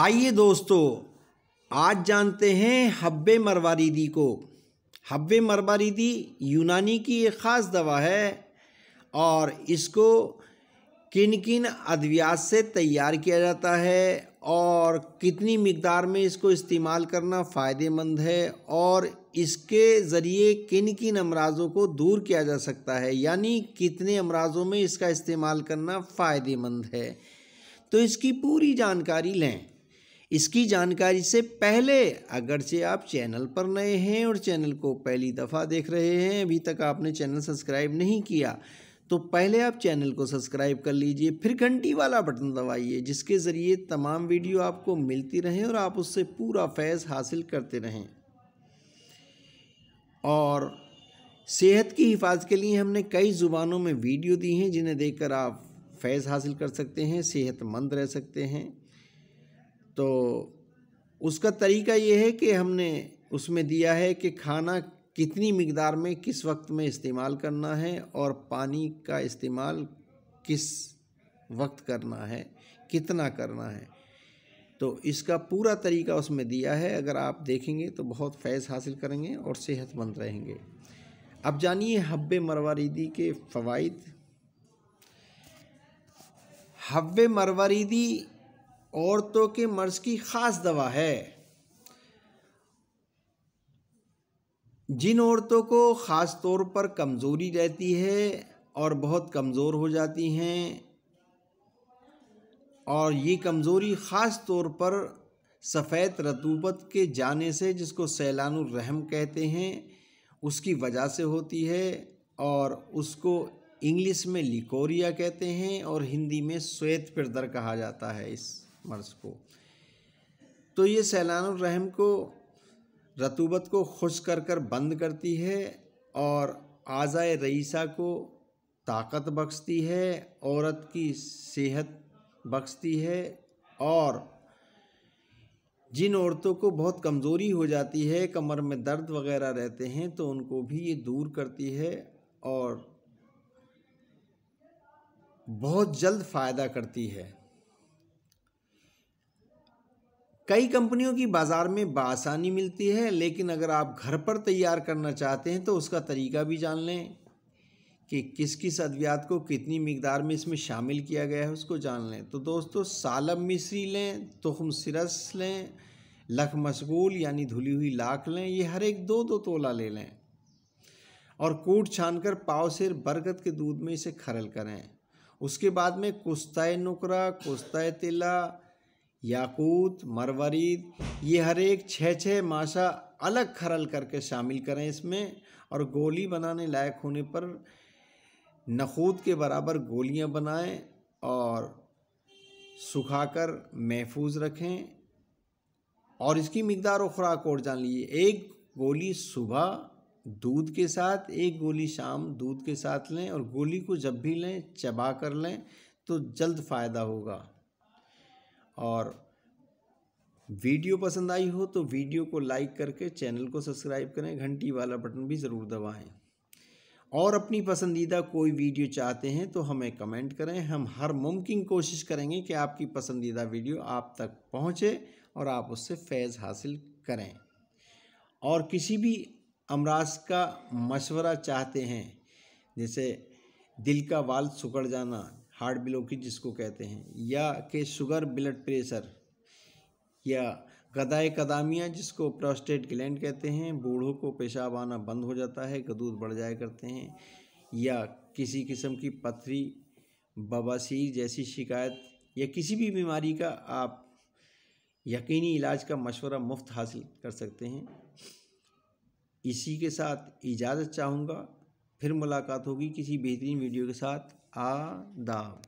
आइए दोस्तों, आज जानते हैं हब्बे मरवारीदी को। हब्बे मरवारीदी यूनानी की एक ख़ास दवा है और इसको किन किन अद्वियात से तैयार किया जाता है और कितनी मिक़दार में इसको इस्तेमाल करना फ़ायदेमंद है और इसके ज़रिए किन किन अमराज़ों को दूर किया जा सकता है, यानी कितने अमराज़ों में इसका इस्तेमाल करना फ़ायदेमंद है। तो इसकी पूरी जानकारी लें। इसकी जानकारी से पहले अगरचे आप चैनल पर नए हैं और चैनल को पहली दफ़ा देख रहे हैं, अभी तक आपने चैनल सब्सक्राइब नहीं किया, तो पहले आप चैनल को सब्सक्राइब कर लीजिए, फिर घंटी वाला बटन दबाइए, जिसके ज़रिए तमाम वीडियो आपको मिलती रहें और आप उससे पूरा फैज़ हासिल करते रहें। और सेहत की हिफाजत के लिए हमने कई ज़ुबानों में वीडियो दी हैं, जिन्हें देखकर आप फैज़ हासिल कर सकते हैं, सेहतमंद रह सकते हैं। तो उसका तरीका ये है कि हमने उसमें दिया है कि खाना कितनी मिक़दार में किस वक्त में इस्तेमाल करना है और पानी का इस्तेमाल किस वक्त करना है, कितना करना है। तो इसका पूरा तरीका उसमें दिया है, अगर आप देखेंगे तो बहुत फैज़ हासिल करेंगे और सेहतमंद रहेंगे। अब जानिए हब्बे मरवारीदी के फ़वाइद। हब्बे मरवारीदी औरतों के मर्ज़ की ख़ास दवा है। जिन औरतों को ख़ास तौर पर कमज़ोरी रहती है और बहुत कमज़ोर हो जाती हैं, और ये कमज़ोरी ख़ास तौर पर सफ़ेद रतूबत के जाने से, जिसको सैलानुर रहम कहते हैं, उसकी वजह से होती है और उसको इंग्लिश में लिकोरिया कहते हैं और हिंदी में श्वेत पिरदर कहा जाता है इस मर्ज़ को। तो ये सैलानुर रहम को, रतूबत को खुश्क कर बंद करती है और आज़ाए रईसा को ताकत बख्शती है, औरत की सेहत बख्शती है। और जिन औरतों को बहुत कमज़ोरी हो जाती है, कमर में दर्द वग़ैरह रहते हैं, तो उनको भी ये दूर करती है और बहुत जल्द फ़ायदा करती है। कई कंपनियों की बाज़ार में बआसानी मिलती है, लेकिन अगर आप घर पर तैयार करना चाहते हैं तो उसका तरीका भी जान लें कि किस किस अद्वियात को कितनी मिक़दार में इसमें शामिल किया गया है, उसको जान लें। तो दोस्तों, सालब मिश्री लें, तुख़्म सिरस लें, लख मशगूल यानी धुली हुई लाख लें, ये हर एक 2-2 तोला ले लें और कूट छानकर पाव सेर बरगद के दूध में इसे खरल करें। उसके बाद में कुस्ताए नुकरा, कुस्ताए तिला, याकूत, मरवरीद, ये हर एक 6-6 माशा अलग खरल करके शामिल करें इसमें, और गोली बनाने लायक होने पर नखूद के बराबर गोलियां बनाएं और सुखाकर महफूज रखें। और इसकी मिक़दार और ख़ुराक और जान लीजिए। 1 गोली सुबह दूध के साथ, 1 गोली शाम दूध के साथ लें, और गोली को जब भी लें चबा कर लें तो जल्द फ़ायदा होगा। और वीडियो पसंद आई हो तो वीडियो को लाइक करके चैनल को सब्सक्राइब करें, घंटी वाला बटन भी ज़रूर दबाएं। और अपनी पसंदीदा कोई वीडियो चाहते हैं तो हमें कमेंट करें, हम हर मुमकिन कोशिश करेंगे कि आपकी पसंदीदा वीडियो आप तक पहुंचे और आप उससे फैज़ हासिल करें। और किसी भी अमराज का मशवरा चाहते हैं, जैसे दिल का वाल्व सिकुड़ जाना, हार्ट ब्लॉकेज जिसको कहते हैं, या कि शुगर, ब्लड प्रेशर, या गदाए कदामिया जिसको प्रोस्टेट ग्लैंड कहते हैं, बूढ़ों को पेशाब आना बंद हो जाता है, गदूद बढ़ जाया करते हैं, या किसी किस्म की पथरी, बवासीर जैसी शिकायत, या किसी भी बीमारी का आप यकीनी इलाज का मशवरा मुफ्त हासिल कर सकते हैं। इसी के साथ इजाज़त चाहूँगा, फिर मुलाकात होगी किसी बेहतरीन वीडियो के साथ। आदाब।